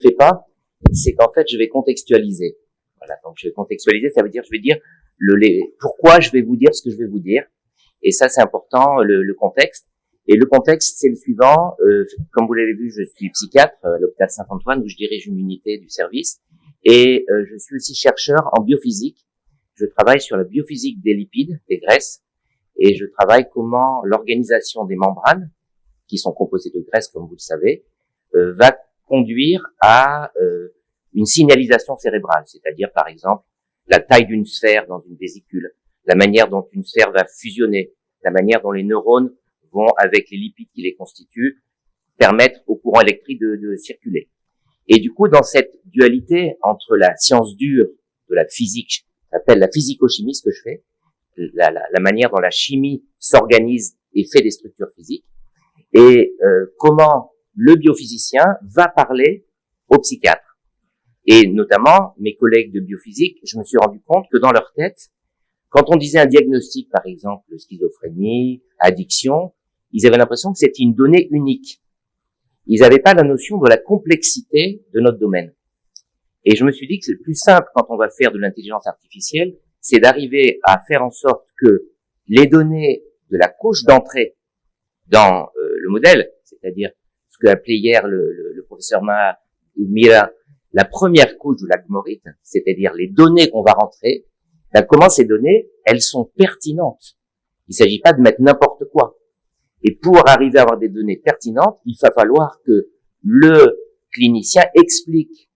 fais pas, c'est qu'en fait, je vais contextualiser. Voilà, donc je vais contextualiser, ça veut dire, je vais dire pourquoi je vais vous dire ce que je vais vous dire. Et ça, c'est important, le contexte. Et le contexte, c'est le suivant. Comme vous l'avez vu, je suis psychiatre à l'hôpital Saint-Antoine, où je dirige une unité du service. Et je suis aussi chercheur en biophysique. Je travaille sur la biophysique des lipides, des graisses. Et je travaille comment l'organisation des membranes, qui sont composées de graisses, comme vous le savez, va conduire à une signalisation cérébrale, c'est-à-dire par exemple la taille d'une sphère dans une vésicule, la manière dont une sphère va fusionner, la manière dont les neurones vont, avec les lipides qui les constituent, permettre au courant électrique de circuler. Et du coup, dans cette dualité entre la science dure de la physique, j'appelle la physico-chimie, ce que je fais, la manière dont la chimie s'organise et fait des structures physiques, et comment le biophysicien va parler au psychiatre. Et notamment, mes collègues de biophysique, je me suis rendu compte que dans leur tête, quand on disait un diagnostic, par exemple, schizophrénie, addiction, ils avaient l'impression que c'était une donnée unique. Ils n'avaient pas la notion de la complexité de notre domaine. Et je me suis dit que c'est le plus simple quand on va faire de l'intelligence artificielle, c'est d'arriver à faire en sorte que les données de la couche d'entrée dans le modèle, c'est-à-dire ce qu'a appelé hier le professeur Mira, la première couche de l'algorithme, c'est-à-dire les données qu'on va rentrer, ben comment ces données, elles sont pertinentes. Il ne s'agit pas de mettre n'importe quoi. Et pour arriver à avoir des données pertinentes, il va falloir que le clinicien explique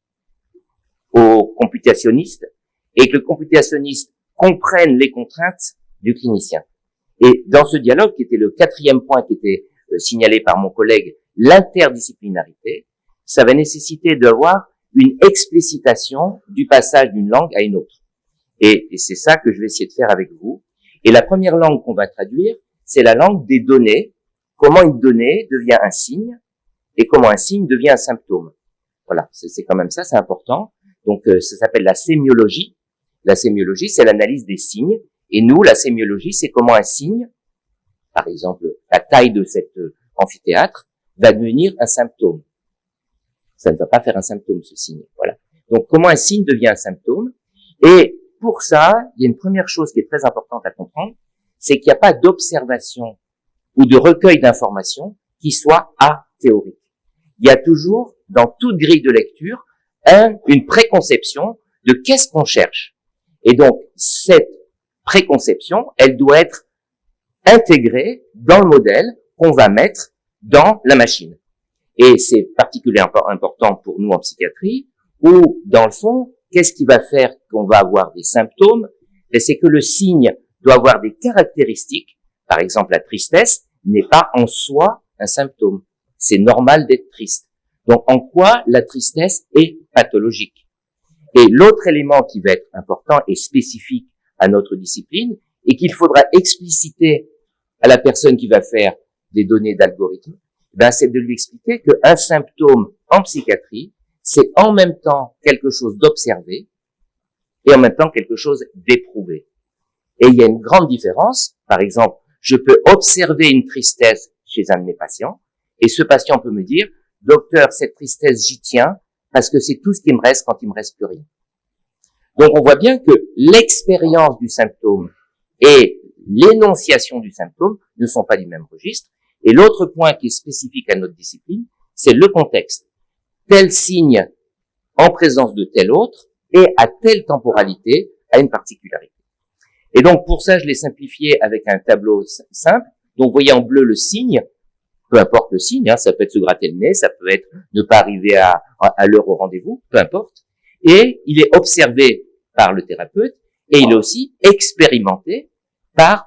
au computationniste et que le computationniste comprenne les contraintes du clinicien. Et dans ce dialogue, qui était le 4e point qui était signalé par mon collègue, l'interdisciplinarité, ça va nécessiter d'avoir une explicitation du passage d'une langue à une autre. Et c'est ça que je vais essayer de faire avec vous. Et la première langue qu'on va traduire, c'est la langue des données. Comment une donnée devient un signe et comment un signe devient un symptôme. Voilà, c'est quand même ça, c'est important. Donc ça s'appelle la sémiologie. La sémiologie, c'est l'analyse des signes. Et nous, la sémiologie, c'est comment un signe, par exemple la taille de cet amphithéâtre, va devenir un symptôme. Ça ne va pas faire un symptôme, ce signe. Voilà. Donc comment un signe devient un symptôme. Et pour ça, il y a une première chose qui est très importante à comprendre, c'est qu'il n'y a pas d'observation ou de recueil d'informations qui soit athéorique. Il y a toujours, dans toute grille de lecture, une préconception de qu'est-ce qu'on cherche. Et donc, cette préconception, elle doit être intégrée dans le modèle qu'on va mettre dans la machine. Et c'est particulièrement important pour nous en psychiatrie, où, dans le fond, qu'est-ce qui va faire qu'on va avoir des symptômes? Et c'est que le signe doit avoir des caractéristiques. Par exemple, la tristesse n'est pas en soi un symptôme. C'est normal d'être triste. Donc, en quoi la tristesse est pathologique? Et l'autre élément qui va être important et spécifique à notre discipline, et qu'il faudra expliciter à la personne qui va faire des données d'algorithme, ben, c'est de lui expliquer qu'un symptôme en psychiatrie, c'est en même temps quelque chose d'observé et en même temps quelque chose d'éprouvé. Et il y a une grande différence. Par exemple, je peux observer une tristesse chez un de mes patients et ce patient peut me dire « Docteur, cette tristesse, j'y tiens parce que c'est tout ce qui me reste quand il me reste plus rien. » Donc, on voit bien que l'expérience du symptôme et l'énonciation du symptôme ne sont pas du même registre. Et l'autre point qui est spécifique à notre discipline, c'est le contexte. Tel signe en présence de tel autre et à telle temporalité a une particularité. Et donc, pour ça, je l'ai simplifié avec un tableau simple. Donc, vous voyez en bleu le signe, peu importe le signe, hein, ça peut être se gratter le nez, ça peut être ne pas arriver à l'heure au rendez-vous, peu importe. Et il est observé par le thérapeute et il est aussi expérimenté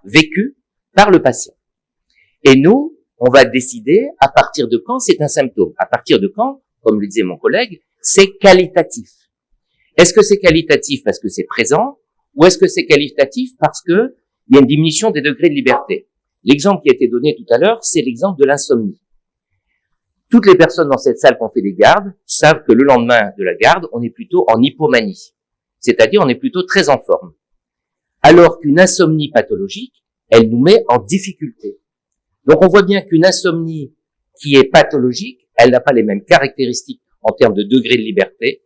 vécu par le patient. Et nous, on va décider à partir de quand c'est un symptôme. À partir de quand, comme le disait mon collègue, c'est qualitatif. Est-ce que c'est qualitatif parce que c'est présent ou est-ce que c'est qualitatif parce que il y a une diminution des degrés de liberté? L'exemple qui a été donné tout à l'heure, c'est l'exemple de l'insomnie. Toutes les personnes dans cette salle qui ont fait des gardes savent que le lendemain de la garde, on est plutôt en hypomanie. C'est-à-dire, on est plutôt très en forme. Alors qu'une insomnie pathologique, elle nous met en difficulté. Donc, on voit bien qu'une insomnie qui est pathologique, elle n'a pas les mêmes caractéristiques en termes de degré de liberté,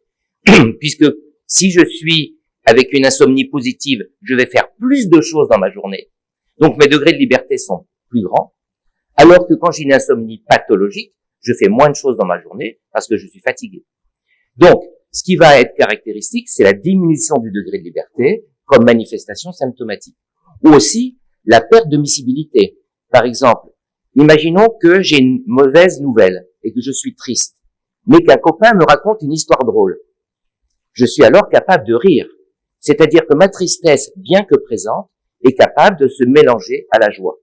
puisque si je suis avec une insomnie positive, je vais faire plus de choses dans ma journée. Donc mes degrés de liberté sont plus grands. Alors que quand j'ai une insomnie pathologique, je fais moins de choses dans ma journée parce que je suis fatigué. Donc, ce qui va être caractéristique, c'est la diminution du degré de liberté comme manifestation symptomatique. Ou aussi la perte de miscibilité. Par exemple, imaginons que j'ai une mauvaise nouvelle et que je suis triste, mais qu'un copain me raconte une histoire drôle. Je suis alors capable de rire. C'est-à-dire que ma tristesse, bien que présente, est capable de se mélanger à la joie.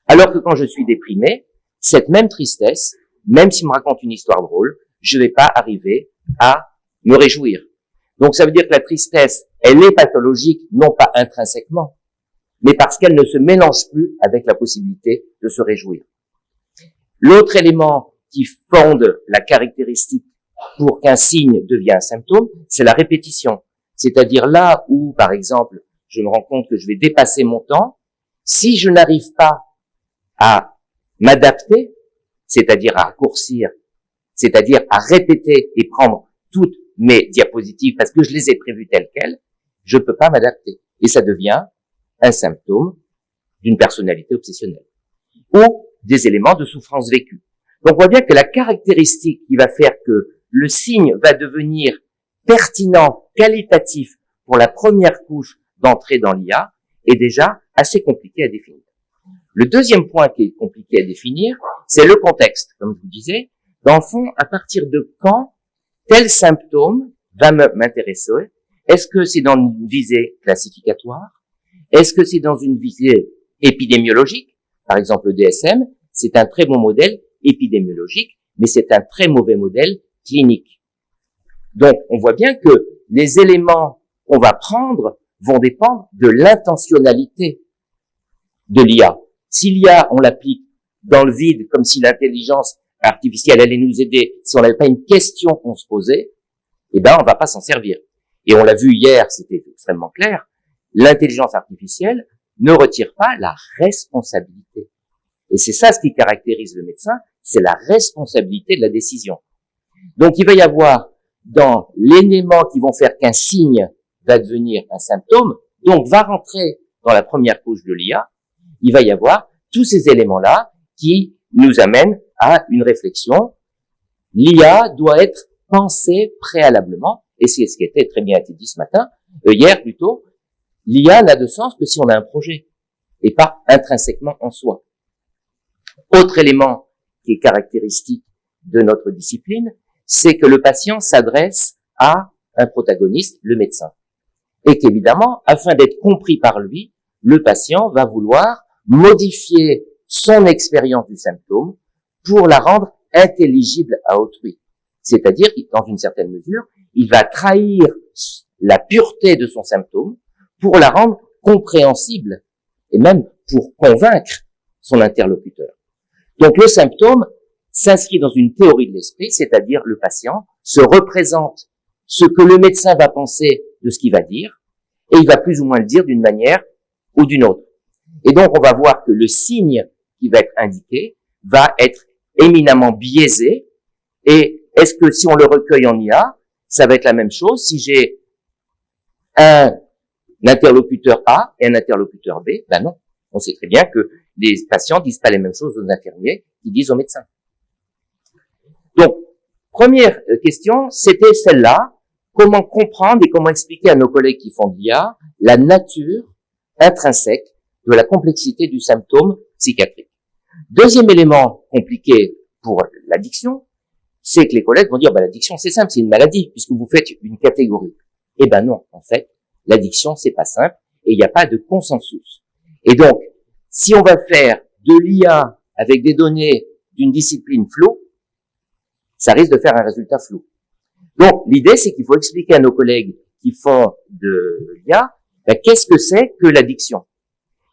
Alors que quand je suis déprimé, cette même tristesse, même s'il me raconte une histoire drôle, je ne vais pas arriver à me réjouir. Donc ça veut dire que la tristesse, elle est pathologique, non pas intrinsèquement, mais parce qu'elle ne se mélange plus avec la possibilité de se réjouir. L'autre élément qui fonde la caractéristique pour qu'un signe devienne un symptôme, c'est la répétition. C'est-à-dire là où, par exemple, je me rends compte que je vais dépasser mon temps, si je n'arrive pas à m'adapter, c'est-à-dire à raccourcir, c'est-à-dire à répéter et prendre toutes mes diapositives parce que je les ai prévues telles quelles, je ne peux pas m'adapter. Et ça devient un symptôme d'une personnalité obsessionnelle ou des éléments de souffrance vécue. Donc on voit bien que la caractéristique qui va faire que le signe va devenir pertinent, qualitatif pour la première couche d'entrée dans l'IA est déjà assez compliqué à définir. Le deuxième point qui est compliqué à définir, c'est le contexte. Comme je vous disais, dans le fond, à partir de quand tel symptôme va m'intéresser? Est-ce que c'est dans une visée classificatoire? Est-ce que c'est dans une visée épidémiologique? Par exemple, le DSM, c'est un très bon modèle épidémiologique, mais c'est un très mauvais modèle clinique. Donc, on voit bien que les éléments qu'on va prendre vont dépendre de l'intentionnalité de l'IA. Si l'IA, on l'applique dans le vide, comme si l'intelligence artificielle allait nous aider, si on n'avait pas une question qu'on se posait, eh ben, on va pas s'en servir. Et on l'a vu hier, c'était extrêmement clair, l'intelligence artificielle ne retire pas la responsabilité. Et c'est ça ce qui caractérise le médecin, c'est la responsabilité de la décision. Donc, il va y avoir dans l'élément qui vont faire qu'un signe va devenir un symptôme, donc va rentrer dans la première couche de l'IA, il va y avoir tous ces éléments-là qui nous amènent à une réflexion. L'IA doit être pensée préalablement, et c'est ce qui était très bien été dit ce matin, hier plutôt, l'IA n'a de sens que si on a un projet, et pas intrinsèquement en soi. Autre élément qui est caractéristique de notre discipline, c'est que le patient s'adresse à un protagoniste, le médecin. Et qu'évidemment, afin d'être compris par lui, le patient va vouloir modifier son expérience du symptôme pour la rendre intelligible à autrui. C'est-à-dire, dans une certaine mesure, il va trahir la pureté de son symptôme pour la rendre compréhensible et même pour convaincre son interlocuteur. Donc le symptôme s'inscrit dans une théorie de l'esprit, c'est-à-dire le patient se représente ce que le médecin va penser de ce qu'il va dire, et il va plus ou moins le dire d'une manière ou d'une autre. Et donc on va voir que le signe qui va être indiqué va être éminemment biaisé, et est-ce que si on le recueille en IA, ça va être la même chose si j'ai un interlocuteur A et un interlocuteur B? Ben non. On sait très bien que les patients disent pas les mêmes choses aux infirmiers qu'ils disent aux médecins. Donc, première question, c'était celle-là. Comment comprendre et comment expliquer à nos collègues qui font de l'IA la nature intrinsèque de la complexité du symptôme psychiatrique. Deuxième élément compliqué pour l'addiction, c'est que les collègues vont dire, l'addiction c'est simple, c'est une maladie, puisque vous faites une catégorie. Eh ben non, en fait, l'addiction c'est pas simple, et il n'y a pas de consensus. Et donc, si on va faire de l'IA avec des données d'une discipline floue, ça risque de faire un résultat flou. Donc, l'idée, c'est qu'il faut expliquer à nos collègues qui font de l'IA, qu'est-ce que c'est que l'addiction?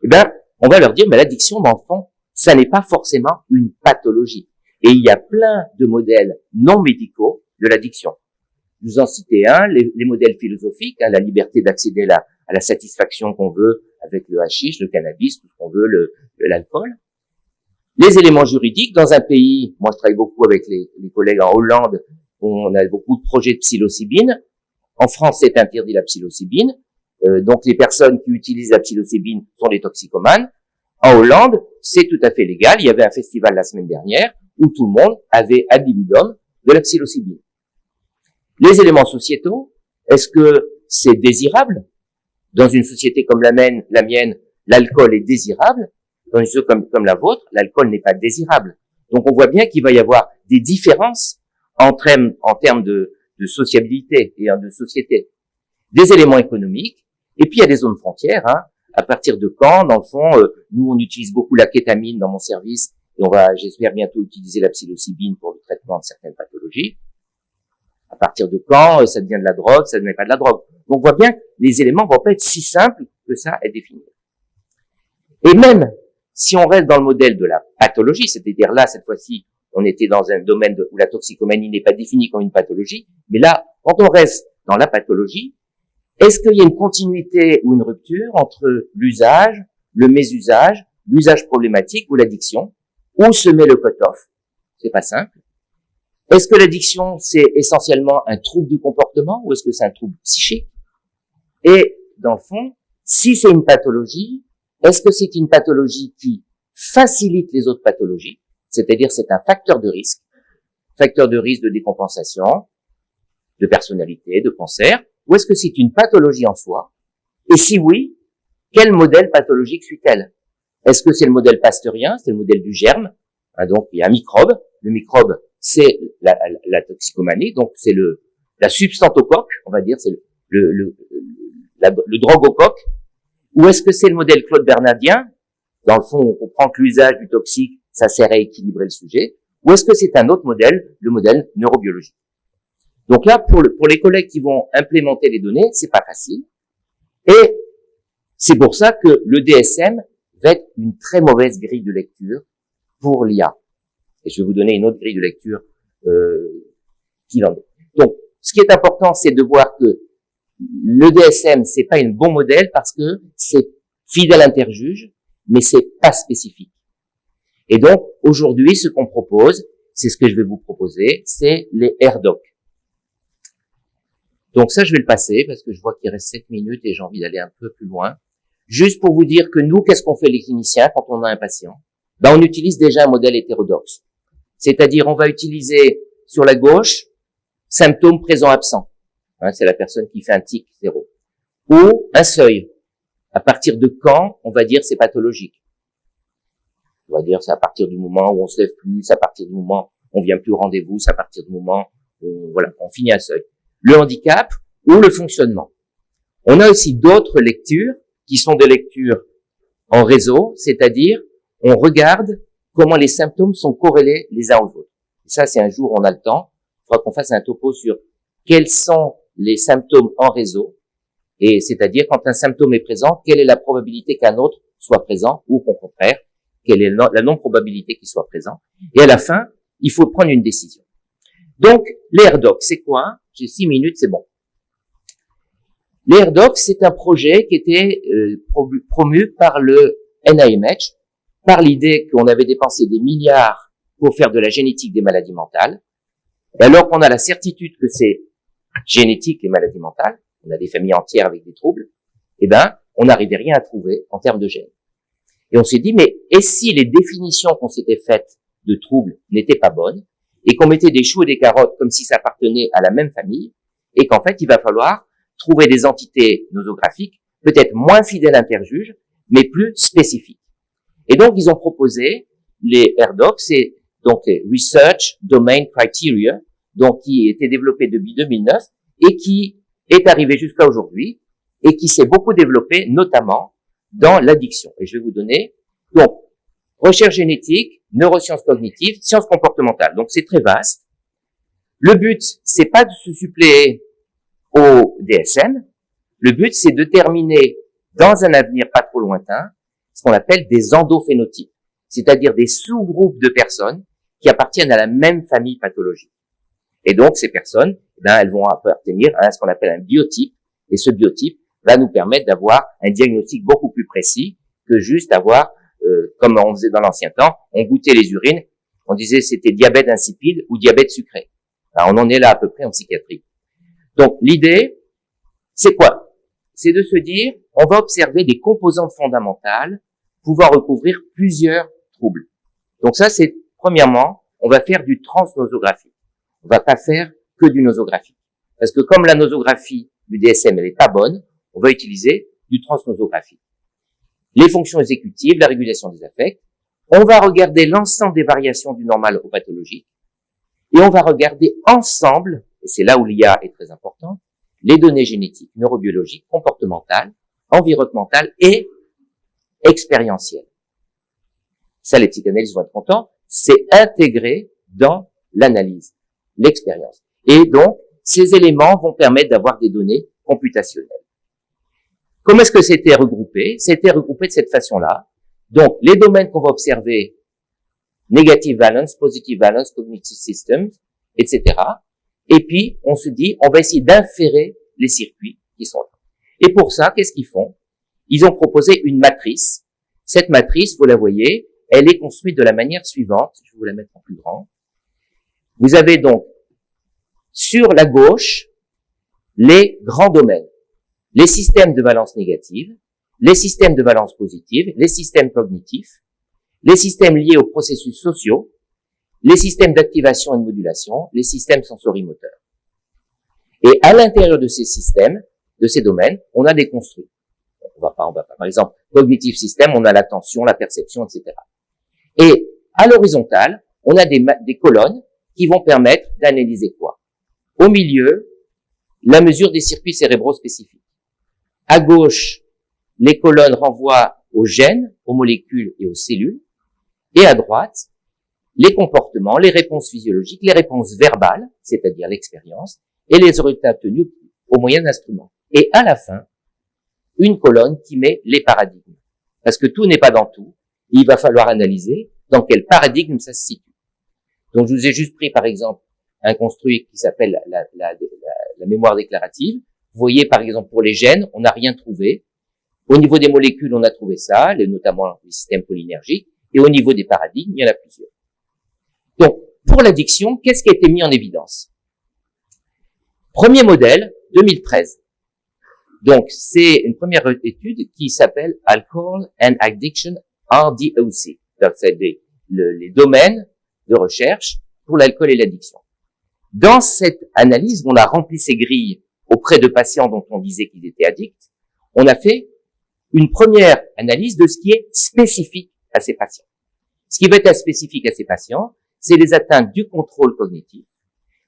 Eh ben, on va leur dire, l'addiction, dans le fond, ça n'est pas forcément une pathologie. Et il y a plein de modèles non médicaux de l'addiction. Je vous en citer un, les modèles philosophiques, la liberté d'accéder à la satisfaction qu'on veut avec le hashish, le cannabis, tout ce qu'on veut, l'alcool. Les éléments juridiques, dans un pays, moi je travaille beaucoup avec les collègues en Hollande, On a beaucoup de projets de psilocybine. En France, c'est interdit la psilocybine. Donc les personnes qui utilisent la psilocybine sont des toxicomanes. En Hollande, c'est tout à fait légal. Il y avait un festival la semaine dernière où tout le monde avait ad libitum de la psilocybine. Les éléments sociétaux, est-ce que c'est désirable? Dans une société comme la mienne, l'alcool est désirable. Dans une société comme la vôtre, l'alcool n'est pas désirable. Donc on voit bien qu'il va y avoir des différences en termes de sociabilité et de société. Des éléments économiques, et puis il y a des zones frontières. À partir de quand, dans le fond, nous on utilise beaucoup la kétamine dans mon service, et on va, j'espère, bientôt utiliser la psilocybine pour le traitement de certaines pathologies. À partir de quand ça devient de la drogue, ça ne devient pas de la drogue. Donc on voit bien que les éléments vont pas être si simples que ça à définir. Et même si on reste dans le modèle de la pathologie, c'est-à-dire là, cette fois-ci, on était dans un domaine où la toxicomanie n'est pas définie comme une pathologie, mais là, quand on reste dans la pathologie, est-ce qu'il y a une continuité ou une rupture entre l'usage, le mésusage, l'usage problématique ou l'addiction? Où se met le cut-off? C'est pas simple. Est-ce que l'addiction, c'est essentiellement un trouble du comportement ou est-ce que c'est un trouble psychique? Et, dans le fond, si c'est une pathologie, est-ce que c'est une pathologie qui facilite les autres pathologies? C'est-à-dire, c'est un facteur de risque de décompensation, de personnalité, de cancer, ou est-ce que c'est une pathologie en soi? Et si oui, quel modèle pathologique suit-elle? Est-ce que c'est le modèle pasteurien, c'est le modèle du germe? Donc, il y a un microbe. Le microbe, c'est la toxicomanie, donc c'est la substantocoque, on va dire, c'est le drogocoque. Ou est-ce que c'est le modèle Claude Bernardien? Dans le fond, on comprend que l'usage du toxique, ça sert à équilibrer le sujet. Ou est-ce que c'est un autre modèle, le modèle neurobiologique? Donc là, pour les collègues qui vont implémenter les données, c'est pas facile. Et c'est pour ça que le DSM va être une très mauvaise grille de lecture pour l'IA. Et je vais vous donner une autre grille de lecture qui en est. Donc, ce qui est important, c'est de voir que le DSM, c'est pas un bon modèle parce que c'est fidèle interjuge, mais c'est pas spécifique. Et donc, aujourd'hui, ce qu'on propose, c'est ce que je vais vous proposer, c'est les RDoc. Donc ça, je vais le passer parce que je vois qu'il reste 7 minutes et j'ai envie d'aller un peu plus loin. Juste pour vous dire que nous, qu'est-ce qu'on fait les cliniciens quand on a un patient? On utilise déjà un modèle hétérodoxe. C'est-à-dire, on va utiliser sur la gauche, symptômes présents-absents. C'est la personne qui fait un tic 0. Ou un seuil. À partir de quand, on va dire, c'est pathologique. On va dire, c'est à partir du moment où on se lève plus, c'est à partir du moment où on vient plus au rendez-vous, c'est à partir du moment où, on finit un seuil. Le handicap ou le fonctionnement. On a aussi d'autres lectures qui sont des lectures en réseau, c'est-à-dire, on regarde comment les symptômes sont corrélés les uns aux autres. Et ça, c'est un jour, on a le temps. Il faudra qu'on fasse un topo sur quels sont les symptômes en réseau. Et c'est-à-dire, quand un symptôme est présent, quelle est la probabilité qu'un autre soit présent ou au contraire, quelle est la non-probabilité qu'il soit présent. Et à la fin, il faut prendre une décision. Donc, les RDoc, c'est quoi? J'ai 6 minutes, c'est bon. Les RDoc, c'est un projet qui était promu par le NIMH, par l'idée qu'on avait dépensé des milliards pour faire de la génétique des maladies mentales. Et alors qu'on a la certitude que c'est génétique les maladies mentales, on a des familles entières avec des troubles, on n'arrivait rien à trouver en termes de gènes. Et on s'est dit, mais et si les définitions qu'on s'était faites de troubles n'étaient pas bonnes, et qu'on mettait des choux et des carottes comme si ça appartenait à la même famille, et qu'en fait, il va falloir trouver des entités nosographiques, peut-être moins fidèles interjuges, mais plus spécifiques. Et donc, ils ont proposé les RDoc, c'est donc les Research Domain Criteria, donc qui était développé depuis 2009 et qui est arrivé jusqu'à aujourd'hui et qui s'est beaucoup développé, notamment dans l'addiction. Et je vais vous donner, donc, recherche génétique, neurosciences cognitives, sciences comportementales. Donc, c'est très vaste. Le but, c'est pas de se suppléer au DSM. Le but, c'est de terminer dans un avenir pas trop lointain ce qu'on appelle des endophénotypes, c'est-à-dire des sous-groupes de personnes qui appartiennent à la même famille pathologique. Et donc, ces personnes, elles vont appartenir à ce qu'on appelle un biotype, et ce biotype va nous permettre d'avoir un diagnostic beaucoup plus précis que juste avoir, comme on faisait dans l'ancien temps, on goûtait les urines, on disait c'était diabète insipide ou diabète sucré. On en est là à peu près en psychiatrie. Donc, l'idée, c'est quoi? C'est de se dire, on va observer des composantes fondamentales pouvant recouvrir plusieurs troubles. Donc ça, c'est, premièrement, on va faire du transnosographie. On va pas faire que du nosographie. Parce que comme la nosographie du DSM, elle est pas bonne, on va utiliser du transnosographie. Les fonctions exécutives, la régulation des affects. On va regarder l'ensemble des variations du normal au pathologique. Et on va regarder ensemble, et c'est là où l'IA est très importante, les données génétiques, neurobiologiques, comportementales, environnementales et expérientielles. Ça, les psychanalystes vont être contents. C'est intégré dans l'analyse, l'expérience. Et donc, ces éléments vont permettre d'avoir des données computationnelles. Comment est-ce que c'était regroupé? C'était regroupé de cette façon-là. Donc, les domaines qu'on va observer, negative valence, positive valence, cognitive systems, etc. Et puis, on se dit, on va essayer d'inférer les circuits qui sont là. Et pour ça, qu'est-ce qu'ils font? Ils ont proposé une matrice. Cette matrice, vous la voyez, elle est construite de la manière suivante. Je vais vous la mettre en plus grand. Vous avez donc, sur la gauche, les grands domaines. Les systèmes de valence négative, les systèmes de valence positive, les systèmes cognitifs, les systèmes liés aux processus sociaux, les systèmes d'activation et de modulation, les systèmes sensorimoteurs. Et à l'intérieur de ces systèmes, de ces domaines, on a des construits. On va pas. Par exemple, cognitive system, on a l'attention, la perception, etc. Et à l'horizontale, on a des colonnes qui vont permettre d'analyser quoi? Au milieu, la mesure des circuits cérébraux spécifiques. À gauche, les colonnes renvoient aux gènes, aux molécules et aux cellules. Et à droite, les comportements, les réponses physiologiques, les réponses verbales, c'est-à-dire l'expérience, et les résultats obtenus au moyen d'instruments. Et à la fin, une colonne qui met les paradigmes. Parce que tout n'est pas dans tout. Il va falloir analyser dans quel paradigme ça se situe. Donc, je vous ai juste pris, par exemple, un construit qui s'appelle la mémoire déclarative. Vous voyez, par exemple, pour les gènes, on n'a rien trouvé. Au niveau des molécules, on a trouvé ça, notamment les systèmes cholinergiques. Et au niveau des paradigmes, il y en a plusieurs. Donc, pour l'addiction, qu'est-ce qui a été mis en évidence? Premier modèle, 2013. Donc, c'est une première étude qui s'appelle Alcohol and Addiction RDOC. Donc, c'est les domaines de recherche pour l'alcool et l'addiction. Dans cette analyse, on a rempli ces grilles auprès de patients dont on disait qu'ils étaient addicts. On a fait une première analyse de ce qui est spécifique à ces patients. Ce qui va être spécifique à ces patients, c'est les atteintes du contrôle cognitif,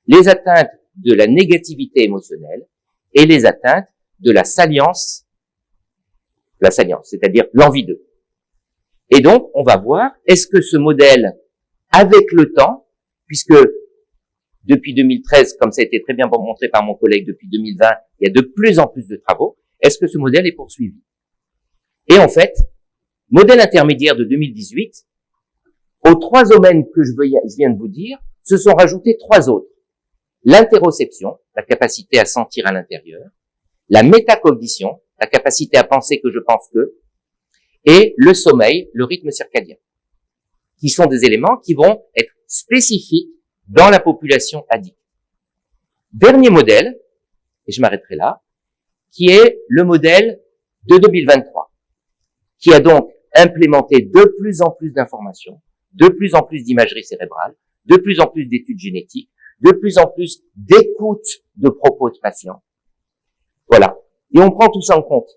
les atteintes de la négativité émotionnelle et les atteintes de la salience, c'est-à-dire l'envie d'eux. Et donc, on va voir, est-ce que ce modèle, avec le temps, puisque depuis 2013, comme ça a été très bien montré par mon collègue depuis 2020, il y a de plus en plus de travaux, est-ce que ce modèle est poursuivi? Et en fait, modèle intermédiaire de 2018, aux trois domaines que je viens de vous dire, se sont rajoutés trois autres. L'interoception, la capacité à sentir à l'intérieur, la métacognition, la capacité à penser que je pense que, et le sommeil, le rythme circadien, qui sont des éléments qui vont être spécifiques dans la population addicte. Dernier modèle, et je m'arrêterai là, qui est le modèle de 2023, qui a donc implémenté de plus en plus d'informations, de plus en plus d'imagerie cérébrale, de plus en plus d'études génétiques, de plus en plus d'écoute de propos de patients. Voilà. Et on prend tout ça en compte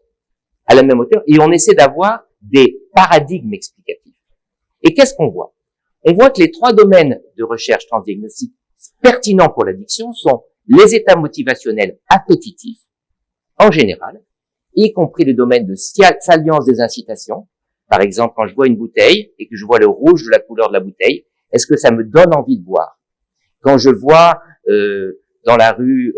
à la même hauteur et on essaie d'avoir des paradigmes explicatifs. Et qu'est-ce qu'on voit? On voit que les trois domaines de recherche transdiagnostique pertinents pour l'addiction sont les états motivationnels appétitifs, en général, y compris le domaine de salience des incitations. Par exemple, quand je vois une bouteille et que je vois le rouge de la couleur de la bouteille, est-ce que ça me donne envie de boire? Quand je vois dans la rue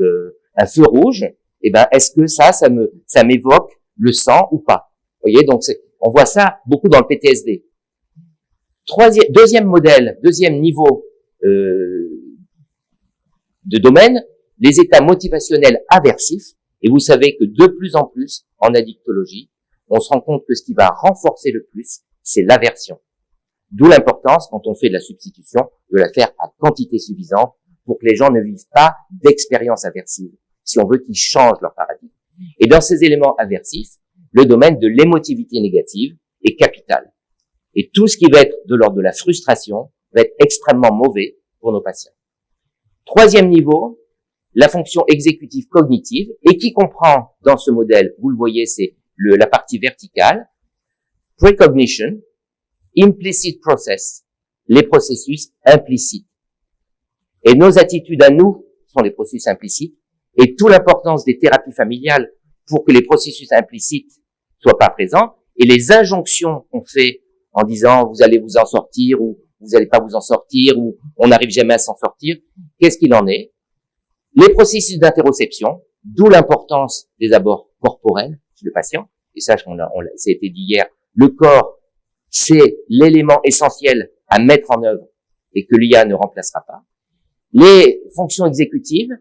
un feu rouge, eh ben, est-ce que ça m'évoque le sang ou pas? Vous voyez, donc on voit ça beaucoup dans le PTSD. Deuxième modèle, deuxième niveau de domaine, les états motivationnels aversifs. Et vous savez que de plus en plus, en addictologie, on se rend compte que ce qui va renforcer le plus, c'est l'aversion. D'où l'importance, quand on fait de la substitution, de la faire à quantité suffisante pour que les gens ne vivent pas d'expériences aversives, si on veut qu'ils changent leur paradigme. Et dans ces éléments aversifs, le domaine de l'émotivité négative est capital. Et tout ce qui va être de l'ordre de la frustration va être extrêmement mauvais pour nos patients. Troisième niveau, la fonction exécutive cognitive, et qui comprend dans ce modèle, vous le voyez, c'est la partie verticale, precognition, implicit process, les processus implicites. Et nos attitudes à nous sont les processus implicites, et toute l'importance des thérapies familiales pour que les processus implicites soient pas présents, et les injonctions qu'on fait en disant vous allez vous en sortir, ou vous n'allez pas vous en sortir, ou on n'arrive jamais à s'en sortir, qu'est-ce qu'il en est? Les processus d'interoception, d'où l'importance des abords corporels chez le patient, et ça, ça a été dit hier, le corps, c'est l'élément essentiel à mettre en œuvre et que l'IA ne remplacera pas. Les fonctions exécutives,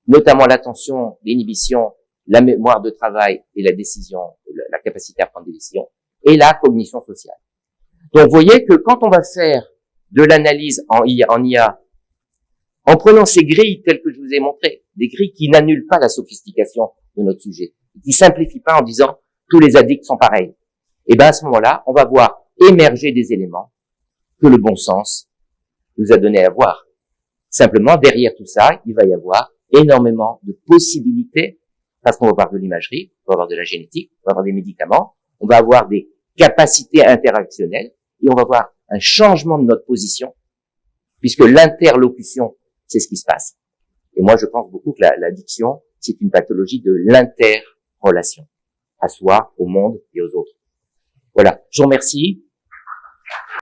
notamment l'attention, l'inhibition, la mémoire de travail et la décision, la capacité à prendre des décisions, et la cognition sociale. Donc, vous voyez que quand on va faire de l'analyse en IA, en prenant ces grilles telles que je vous ai montrées, des grilles qui n'annulent pas la sophistication de notre sujet, qui simplifient pas en disant tous les addicts sont pareils, et ben à ce moment-là, on va voir émerger des éléments que le bon sens nous a donné à voir. Simplement, derrière tout ça, il va y avoir énormément de possibilités, parce qu'on va avoir de l'imagerie, on va avoir de la génétique, on va avoir des médicaments, on va avoir des capacités interactionnelles, et on va avoir un changement de notre position, puisque l'interlocution, c'est ce qui se passe. Et moi, je pense beaucoup que l'addiction, c'est une pathologie de l'interrelation, à soi, au monde et aux autres. Voilà. Je vous remercie.